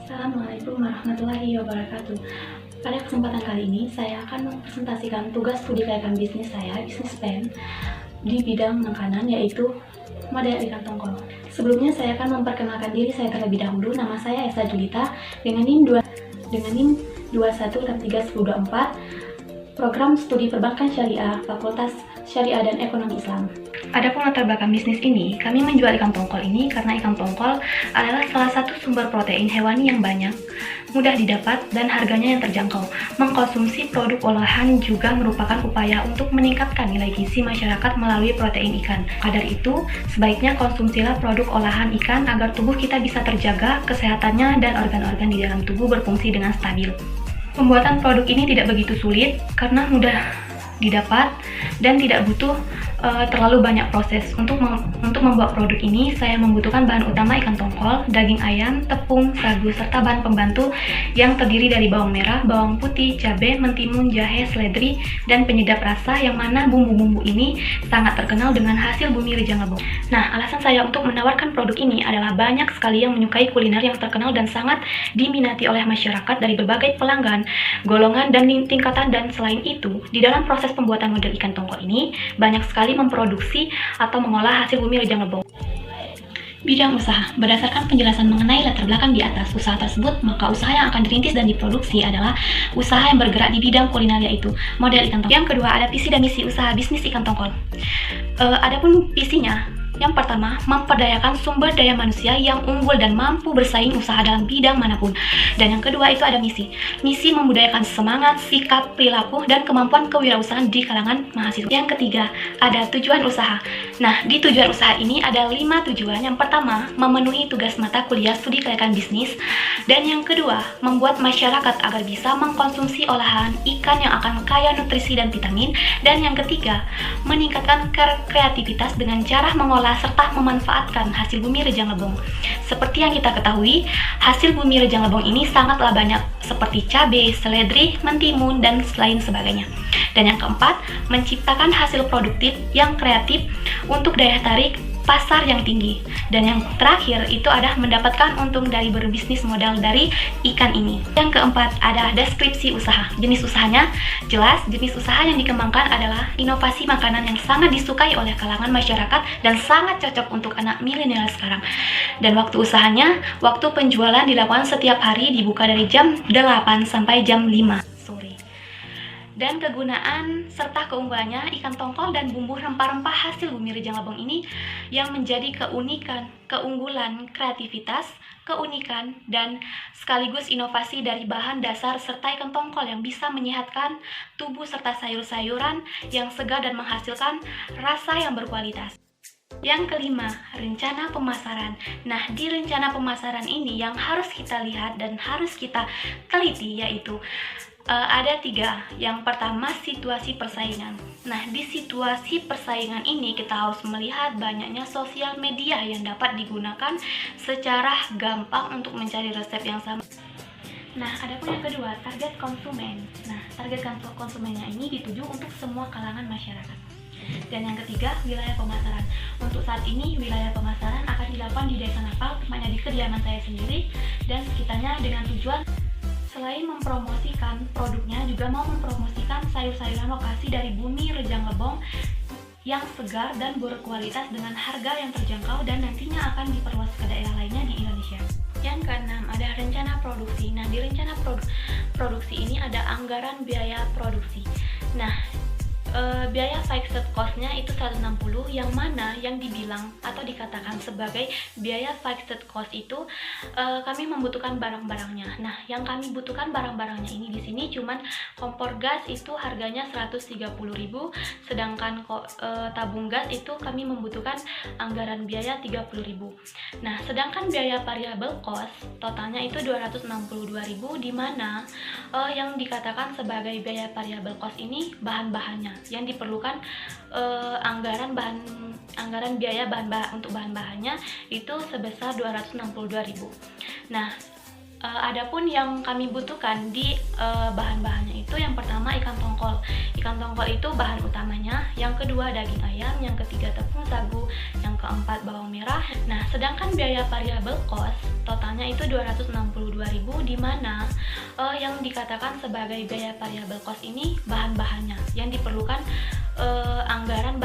Assalamualaikum warahmatullahi wabarakatuh. Pada kesempatan kali ini, saya akan mempresentasikan tugas studi kelayakan bisnis saya, bisnis plan, di bidang makanan, yaitu model ikan tongkol. Sebelumnya, saya akan memperkenalkan diri saya terlebih dahulu. Nama saya Esa Julita, dengan NIM 21631024, program studi perbankan syariah, Fakultas Syariah dan Ekonomi Islam. Adapun latar belakang bisnis ini, kami menjual ikan tongkol ini karena ikan tongkol adalah salah satu sumber protein hewani yang banyak, mudah didapat, dan harganya yang terjangkau. Mengkonsumsi produk olahan juga merupakan upaya untuk meningkatkan nilai gizi masyarakat melalui protein ikan. Kadar itu, sebaiknya konsumsilah produk olahan ikan agar tubuh kita bisa terjaga kesehatannya dan organ-organ di dalam tubuh berfungsi dengan stabil. Pembuatan produk ini tidak begitu sulit karena mudah didapat dan tidak butuh terlalu banyak proses. Untuk membuat produk ini, saya membutuhkan bahan utama ikan tongkol, daging ayam, tepung, sagu, serta bahan pembantu yang terdiri dari bawang merah, bawang putih, cabai, mentimun, jahe, seledri, dan penyedap rasa, yang mana bumbu-bumbu ini sangat terkenal dengan hasil bumi Rejang Lebong. Nah, alasan saya untuk menawarkan produk ini adalah banyak sekali yang menyukai kuliner yang terkenal dan sangat diminati oleh masyarakat dari berbagai pelanggan, golongan, dan tingkatan. Dan selain itu, di dalam proses pembuatan model ikan tongkol ini, banyak sekali memproduksi atau mengolah hasil bumi Rejang Lebong. Bidang usaha. Berdasarkan penjelasan mengenai latar belakang di atas usaha tersebut, maka usaha yang akan dirintis dan diproduksi adalah usaha yang bergerak di bidang kuliner, yaitu model ikan tongkol. Yang kedua, ada visi dan misi usaha bisnis ikan tongkol. Adapun visinya, yang pertama, memperdayakan sumber daya manusia yang unggul dan mampu bersaing usaha dalam bidang manapun. Dan yang kedua itu ada misi. Misi membudayakan semangat, sikap, perilaku, dan kemampuan kewirausahaan di kalangan mahasiswa. Yang ketiga, ada tujuan usaha. Nah, di tujuan usaha ini ada 5 tujuan. Yang pertama, memenuhi tugas mata kuliah studi kelayakan bisnis. Dan yang kedua, membuat masyarakat agar bisa mengkonsumsi olahan ikan yang akan kaya nutrisi dan vitamin. Dan yang ketiga, meningkatkan kreativitas dengan cara mengolah serta memanfaatkan hasil bumi Rejang Lebong. Seperti yang kita ketahui, hasil bumi Rejang Lebong ini sangatlah banyak, seperti cabai, seledri, mentimun, dan lain sebagainya. Dan yang keempat, menciptakan hasil produktif yang kreatif untuk daya tarik pasar yang tinggi. Dan yang terakhir itu adalah mendapatkan untung dari berbisnis modal dari ikan ini. Yang keempat ada deskripsi usaha. Jenis usahanya jelas. Jenis usaha yang dikembangkan adalah inovasi makanan yang sangat disukai oleh kalangan masyarakat dan sangat cocok untuk anak milenial sekarang. Dan waktu usahanya, waktu penjualan dilakukan setiap hari, dibuka dari jam 8 sampai jam 5 sore. Dan kegunaan serta keunggulannya, ikan tongkol dan bumbu rempah-rempah hasil bumi Rejang Lebong ini yang menjadi keunggulan, kreativitas, keunikan, dan sekaligus inovasi dari bahan dasar serta ikan tongkol yang bisa menyehatkan tubuh serta sayur-sayuran yang segar dan menghasilkan rasa yang berkualitas. Yang kelima, rencana pemasaran. Nah, di rencana pemasaran ini yang harus kita lihat dan harus kita teliti, yaitu ada 3. Yang pertama, situasi persaingan. Nah, di situasi persaingan ini kita harus melihat banyaknya sosial media yang dapat digunakan secara gampang untuk mencari resep yang sama. Nah, adapun yang kedua, target konsumen. Nah, target konsumennya ini dituju untuk semua kalangan masyarakat. Dan yang ketiga, wilayah pemasaran. Untuk saat ini, wilayah pemasaran akan dilakukan di Desa Napal, tepatnya di kediaman saya sendiri dan sekitarnya, dengan tujuan selain mempromosikan produknya, juga mau mempromosikan sayur-sayuran lokasi dari bumi Rejang Lebong yang segar dan berkualitas dengan harga yang terjangkau dan nantinya akan diperluas ke daerah lainnya di Indonesia. Yang keenam, ada rencana produksi. Nah, di rencana produksi ini ada anggaran biaya produksi. Nah, biaya fixed cost-nya itu 160, yang mana yang dibilang atau dikatakan sebagai biaya fixed cost itu kami membutuhkan barang-barangnya. Nah, yang kami butuhkan barang-barangnya ini di sini cuman kompor gas itu harganya 130.000, sedangkan tabung gas itu kami membutuhkan anggaran biaya 30.000. Nah, sedangkan biaya variable cost totalnya itu 262.000, di mana yang dikatakan sebagai biaya variable cost ini bahan-bahannya yang diperlukan, anggaran biaya untuk bahan-bahannya itu sebesar 262.000. Nah, adapun yang kami butuhkan di bahan-bahannya itu yang pertama ikan tongkol. ikan tongkol itu bahan utamanya, yang kedua daging ayam, yang ketiga tepung sagu, yang keempat bawang merah. Nah, sedangkan biaya variabel cost totalnya itu 262.000, di mana yang dikatakan sebagai biaya variabel cost ini bahan-bahannya yang diperlukan, anggaran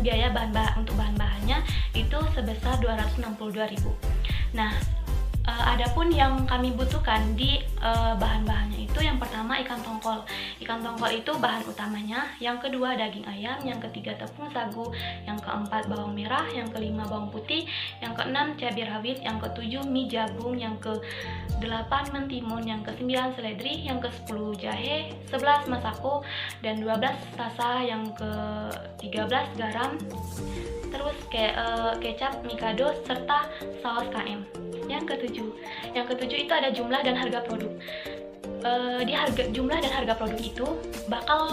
biaya untuk bahan-bahannya itu sebesar 262.000. Nah, adapun yang kami butuhkan di bahan-bahannya itu, yang pertama ikan tongkol. Ikan tongkol itu bahan utamanya, yang kedua daging ayam, yang ketiga tepung sagu, yang keempat bawang merah, yang kelima bawang putih, yang keenam cabai rawit, yang ketujuh mie jagung, yang ke-8 mentimun, yang ke-9 seledri, yang ke-10 jahe, 11 masako, dan 12 rasa, yang ke-13 garam, terus kecap mikado, serta saus KM. Yang ketujuh itu ada jumlah dan harga produk. Di jumlah dan harga produk itu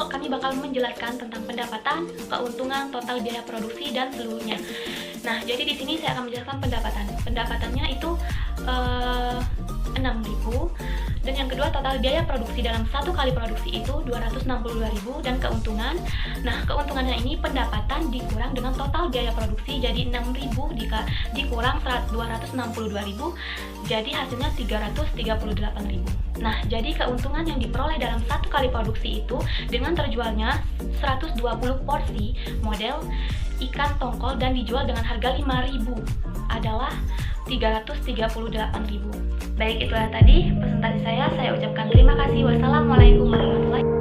kami bakal menjelaskan tentang pendapatan, keuntungan, total biaya produksi, dan seluruhnya. Nah, jadi di sini saya akan menjelaskan pendapatannya itu 6.000, dan yang kedua total biaya produksi dalam satu kali produksi itu 262.000, dan keuntungan. Nah, keuntungannya ini pendapatan dikurang dengan total biaya produksi, jadi 6.000 dikurang 262.000, jadi hasilnya 338.000. Nah, jadi keuntungan yang diperoleh dalam satu kali produksi itu dengan terjualnya 120 porsi model ikan tongkol dan dijual dengan harga 5.000 adalah 338.000. Baik, itulah tadi presentasi saya ucapkan terima kasih. Wassalamualaikum warahmatullahi wabarakatuh.